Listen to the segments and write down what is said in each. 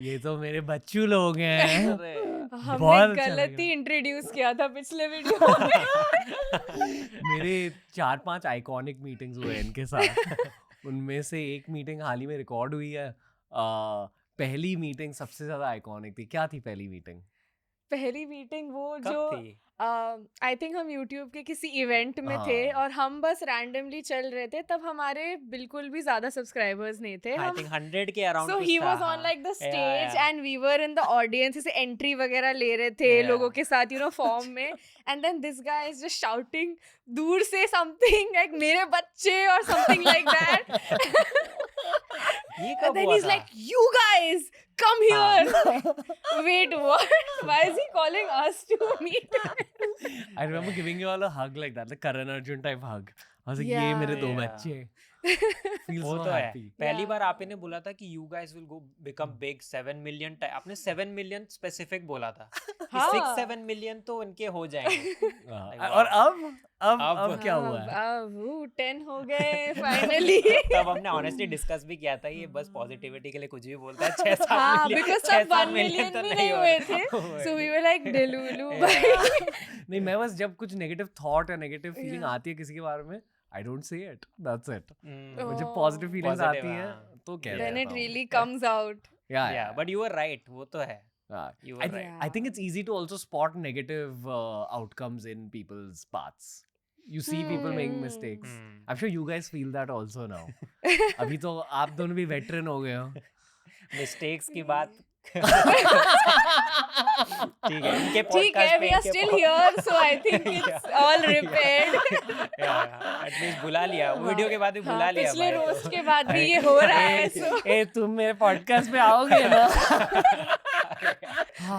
ये तो मेरे बच्चू लोग हैं। अरे यार। बहुत हमने अच्छा गलत लगा। ही इंट्रोड्यूस किया था पिछले वीडियो में। मेरे 4-5 आइकॉनिक मीटिंग्स हुए इनके साथ। उनमें से एक मीटिंग हाल ही में रिकॉर्ड हुई है। पहली मीटिंग सबसे ज्यादा आइकॉनिक थी। क्या थी पहली मीटिंग? पहली मीटिंग वो कब जो थी? आई थिंक हम यूट्यूब के किसी इवेंट में थे हाँ। और हम बस रैंडमली चल रहे थे, तब हमारे बिल्कुल भी ज्यादा सब्सक्राइबर्स नहीं थे। आई हम थिंक 100 के अराउंड So कुछ he था। was on like the हाँ। stage Yeah. and we were in the audience, जैसे एंट्री वगैरह ले रहे थे Yeah. लोगों के साथ, you know, फॉर्म में, and then this guy is just shouting दूर से something like मेरे बच्चे or something like that. ये And कब then हुआ he's था? like, you guys come here. Wait, what? Why is he calling us to meet? I remember giving you all a hug like that, the Karan Arjun type hug. I was like, ये Yeah. मेरे दो Yeah. बच्चे। Feel वो so तो है। happy. पहली Yeah. बार आप ही ने बोला था कि you guys will go become big 7 million आपने 7 million स्पेसिफिक बोला था कि हाँ। 6-7 million तो उनके हो जाएंगे। हाँ, और अब क्या हुआ है? अब 10 हो गए finally. तब हमने ऑनेस्टली डिस्कस भी किया था ये बस पॉजिटिविटी के लिए कुछ भी बोलता है। 6-7 हाँ, मिलियन because सब 1 million तो भी नहीं नहीं हुए थे, so we were like delulu भाई। नहीं, मैं बस जब कुछ नेगेटिव थॉट या नेगेटिव फीलिंग Yeah. आती है किसी के बारे में, I don't say it. That's it. हम्म, मुझे Oh. पॉजिटिव फीलिंग्स Positive, आती हैं हाँ। तो कह Then देता it हूँ। really comes out. yeah, but you were right, वो तो है। हाँ. You were right. Yeah. I think it's easy to also spot negative outcomes in people's paths. You see people making mistakes. Hmm, I'm sure you guys feel that also now. अभी तो आप दोनों भी veteran हो गए हो। Mistakes की बात ठीक है इनके ठीक podcast है, पे we are इनके still pod- here, so I think it's Yeah. all repaired. At least बुला लिया वीडियो के बाद भी बुला हाँ, लिया पिछले भाई रोस्ट के बाद भी ये हो रहा है, so ए तुम मेरे पॉडकास्ट पे आओगे ना?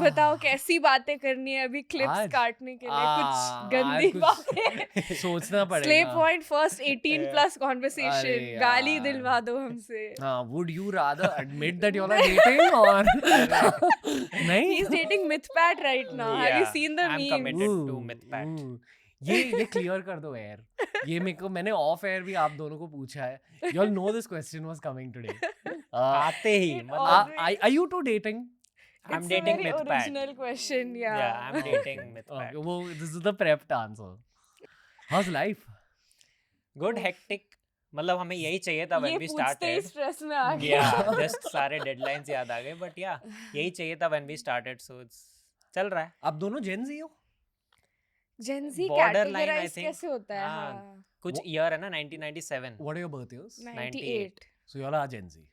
बताओ कैसी बातें करनी है अभी क्लिप्स आज- काटने के लिए, आज कुछ गंदी कुछ बातें। सोचना पड़ेगा। स्ले पॉइंट फर्स्ट 18 प्लस अरे कॉन्वर्सेशन, यार। गाली दिलवा दो हमसे। हाँ, would you rather admit that you're dating or नहीं? He's dating Mythpat right now. Have you Yeah, seen the I'm meme? committed to Mythpat. ये क्लियर कर दो यार। ये मैंने ऑफ एयर भी आप दोनों को पूछा है। You all know this question was coming today. आते ही It मतलब always- Are you two dating? I'm It's a dating very Mythpat. original question, yeah. Yeah, I'm dating Mythpat. Okay, well, this is the prepped answer. How's life? Good hectic मतलब हमें यही चाहिए था when ये we पूछते ही started. Stress में आ गया। Yeah, just सारे डेडलाइंस याद आ गए बट या यही चाहिए था when we started so it's चल रहा है। आप दोनों Gen Z हो? Gen Z Borderline, I categorize think. कैसे होता है? हाँ, हाँ, कुछ ईयर है ना 1997। What are your birth years? 98. So you all are Gen Z.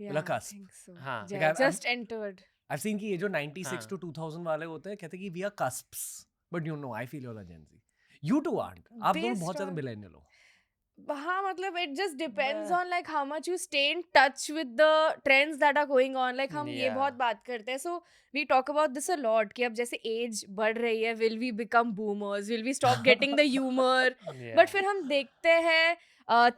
Yeah, Like I us. think so. हाँ। Yeah, Like, just entered. I've seen कि ये जो 96 हाँ। to 2000 वाले होते हैं कहते हैं कि we are cusps. But you know, I feel you all are Gen Z. You two aren't. आप दोनों Based बहुत ज़्यादा on- millennial हो. हाँ, मतलब it just depends Yeah. on like how much you stay in touch with the trends that are going on. Like हम ये Yeah. बहुत बात करते हैं, so we talk about this a lot कि अब जैसे age बढ़ रही है, will we become boomers? Will we stop getting the humor? Yeah. But फिर हम देखते हैं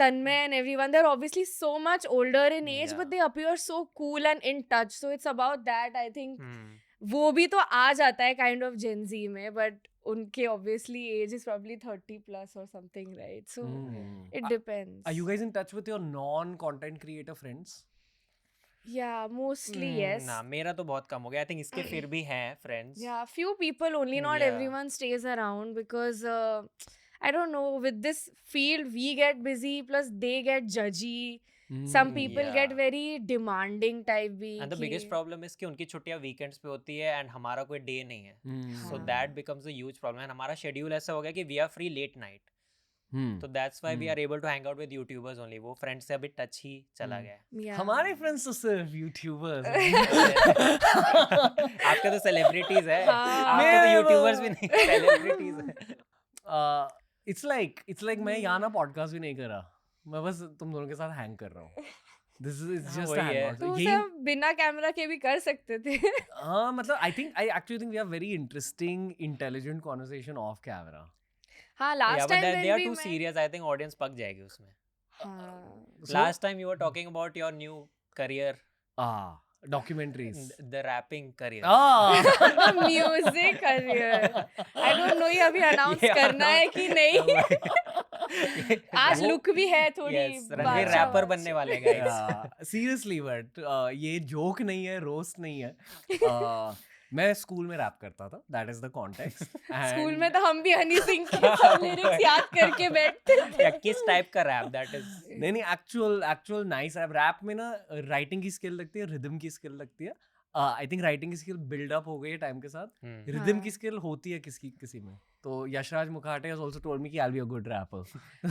Tanmay and everyone, they're obviously so much older in age, Yeah. but they appear so cool and in touch. So it's about that, I think. Hmm. वो भी तो आ जाता है kind of Gen Z में, but उनके obviously age is probably 30 plus or something, right? So it depends. Are you guys in touch with your non-content creator friends? Yeah, mostly yes. ना मेरा तो बहुत कम हो गया। I think इसके फिर भी हैं friends. Yeah, few people only, not Yeah. everyone stays around because I don't know, with this field we get busy plus they get judgy. Some people get Yeah. very demanding type भी And the कि- biggest problem is कि उनकी छुट्टियां weekends पे होती है and हमारा कोई day नहीं है. So हाँ. that becomes a huge problem. And हमारा schedule ऐसा हो गया कि we are free late night. So that's why we are able to hang out with YouTubers only. वो friends से अभी touch ही चला गया है. Yeah. हमारे friends तो सिर्फ YouTubers आपके तो celebrities है. हाँ. आपके तो मेरे YouTubers वो- भी नहीं celebrities है. It's like मैं यहाँ ना podcast भी नहीं कर रहा. मैं बस तुम दोनों के साथ hang कर रहा हूँ. This is it's just a वही है. hangout. तो यही- सब बिना कैमरा के भी कर सकते थे. हाँ, मतलब I actually think we have very interesting, intelligent conversation off camera. हाँ, last Yeah, but time they when are we too met- serious. I think audience पक जाएगी उसमें. हाँ. So- Last time you were talking about your new career, Documentaries. the rapping career. Music career. I don't know ये अभी announce ये करना है कि नहीं. आज वो- लुक भी है थोड़ी Yes, रणवीर बादशाह रैपर वादशाह। बनने वाले गाइस। सीरियसली बट ये जोक नहीं है, रोस्ट नहीं है. मैं स्कूल में रैप करता था, that is the context. School में तो हम भी हनी सिंह के सब लिरिक्स याद करके बैठते थे. या किस टाइप का रैप दैट इज? नहीं, एक्चुअल नाइस रैप में ना राइटिंग की स्किल लगती है, रिदम की स्किल लगती है. आई थिंक राइटिंग की स्किल बिल्ड अप हो गई है टाइम के साथ. रिदम हाँ. की स्किल होती है किसी में. तो Yashraj Mukhate has also told me कि I'll be a good rapper.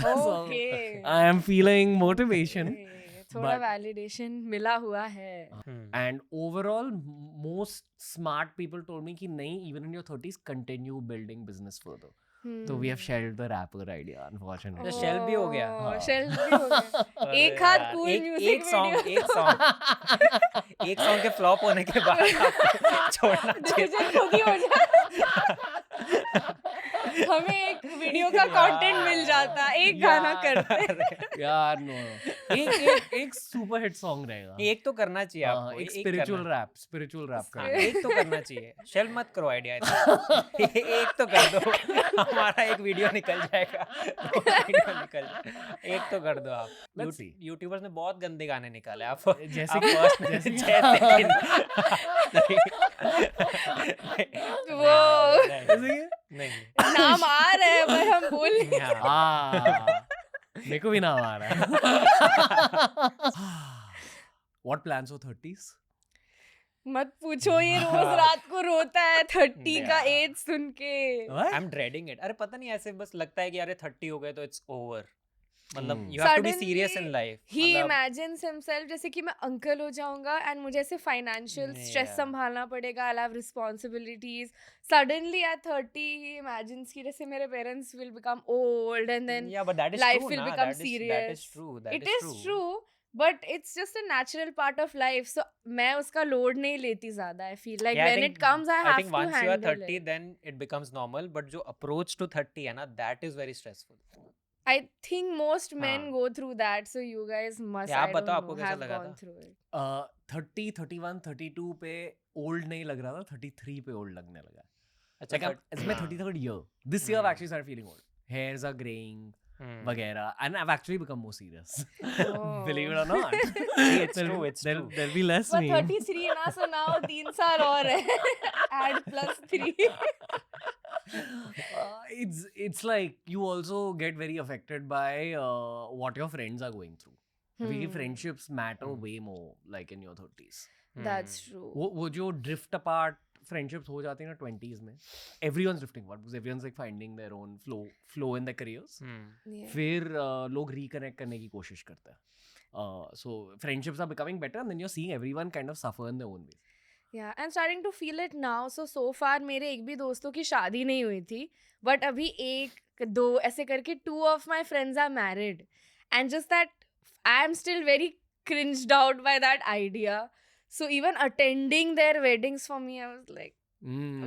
Okay. I am feeling motivation. Okay, थोड़ा but- वैलिडेशन मिला हुआ है. And overall, most smart people told me कि नहीं, even in your 30s, continue building business further. So we have shelved the rapper idea, unfortunately. तो shelf भी हो गया? Oh, shelf भी हो गया. अरे एक हाथ यार, cool एक music सॉन्ग video. एक सॉन्ग के फ्लॉप होने के बाद आपको छोड़ना चाहिए. Decision खुद ही हो जाए. हमें एक वीडियो का कंटेंट मिल जाता, एक गाना करते. यार no. एक सुपर हिट सॉन्ग रहेगा. एक तो करना चाहिए आपको. एक स्पिरिचुअल रैप हाँ, करना. एक तो करना चाहिए. शेल्फ मत करो आइडिया. एक तो कर दो. हमारा एक वीडियो निकल जाएगा. एक तो कर दो आप. Let's see. यूट्यूबर्स ने बहुत गंदे गाने निकाले. आप जैसे आप कि- first- जैसे कि- वो जैसे कि- नहीं नाम आ रहा है पर हम बोल नहीं. हाँ. मेरे को भी नाम आ रहा है. What plans for 30s? मत पूछो, ये रोज रात को रोता है 30 का Yeah. एज सुन के. I am dreading it. अरे पता नहीं, ऐसे बस लगता है कि यार 30 हो गए तो इट्स ओवर. मतलब Hmm. You have to be Suddenly, serious in life. He imagines himself जैसे कि मैं अंकल हो जाऊंगा एंड मुझे ऐसे फाइनेंशियल स्ट्रेस Yeah. संभालना पड़ेगा. I have responsibilities. Suddenly at 30 he imagines कि जैसे मेरे parents will become old and then Yeah, but that is life true, will na. become That is serious. true. That it is is true but it's just a natural part of life. So मैं उसका load नहीं लेती ज्यादा. I feel like Yeah, I when think- it comes I I have think to once you are handle 30, then it becomes normal. But जो approach to 30 है ना, that is very stressful. I think most men हाँ. go through that, so you guys must, क्या आप I बताओ, don't आपको know, कैसा have लगा gone था? through it. 30, 31, 32 पे ओल्ड नहीं लग रहा था, 33 पे ओल्ड लगने लगा. अच्छा, Like it's my 33rd year. This year I've actually started feeling old. Hairs are graying, वगैरह, and I've actually become more serious. Believe it or not. it's true, it's true. There'll be less But me. 33 ना, so now 3 साल और है. Add plus 3. It's like you also get very affected by what your friends are going through. Because friendships matter way more like in your 30s. That's true. वो जो drift apart friendships हो जाती हैं ना 20s में, everyone's drifting apart because everyone's like finding their own flow in their careers. Yeah. फिर लोग reconnect करने की कोशिश करते हैं. So friendships are becoming better and then you're seeing everyone kind of suffer in their own ways. Yeah, I'm starting to feel it now. So far मेरे एक भी दोस्तों की शादी नहीं हुई थी, but अभी एक दो ऐसे करके 2 of my friends are married, and just that I am still very cringed out by that idea. So even attending their weddings for me, I was like,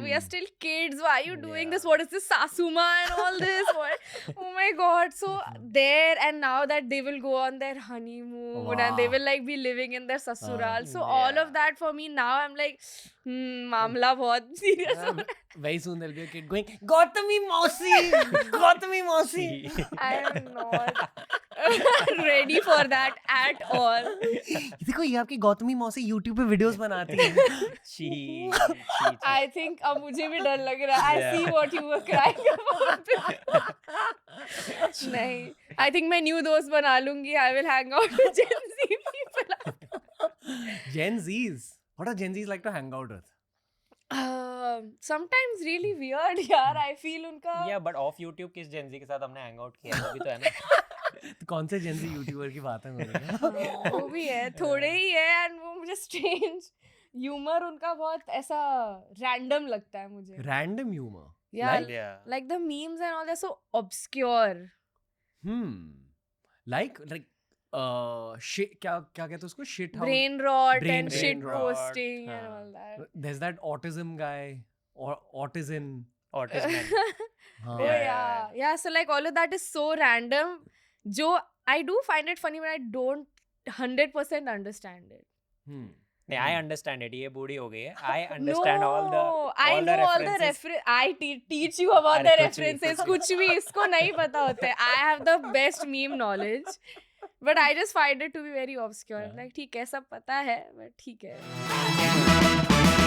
we are still kids. Why are you doing this? Yeah. What is this Sasuma and all this? What? Oh my god. So there, and now that they will go on their honeymoon and they Wow. will like be living in their sasural. So all Yeah. of that for me now, I'm like, मामला बहुत serious हो रहा Very soon there'll be a kid going, Gautami Mausi! Gautami Mausi! है. I am not ready for that at all. देखो ये आपकी गौतमी मौसी YouTube पे वीडियोस बनाती है. I think अब मुझे भी डर लग रहा है. I see what you were crying about. नहीं, I think मैं new दोस्त बना लूंगी. I will hang out with Gen Z people. Gen Zs. What are Gen Zs like to hang out with? Sometimes really weird यार. I feel उनका Yeah, but off YouTube किस Gen Z के साथ हमने hang out किया है, वो भी तो है ना. तो कौन से Gen Z YouTuber की बात है मेरी? वो भी है, थोड़े ही है, and वो मुझे strange humor उनका बहुत ऐसा random लगता है मुझे. Random humor. Yeah, Like? Yeah. like the memes and all, they're so obscure. Like shit, क्या कहते हैं उसको? Shit house. Brain rot Brain and shit rot. posting and हाँ. all that. There's that autism guy or autism. Autism. Oh Yeah. yeah. So like all of that is so random. Jo, I do find it funny, but I don't 100% understand it. नहीं, I understand it. ये बूढ़ी हो गई है. I understand all the I all know the all the references. I teach you about अरे the कुछ भी, references. कुछ भी. कुछ भी इसको नहीं पता होता है. I have the best meme knowledge, but I just find it to be very obscure. Yeah. Like ठीक है, सब पता है, but ठीक है.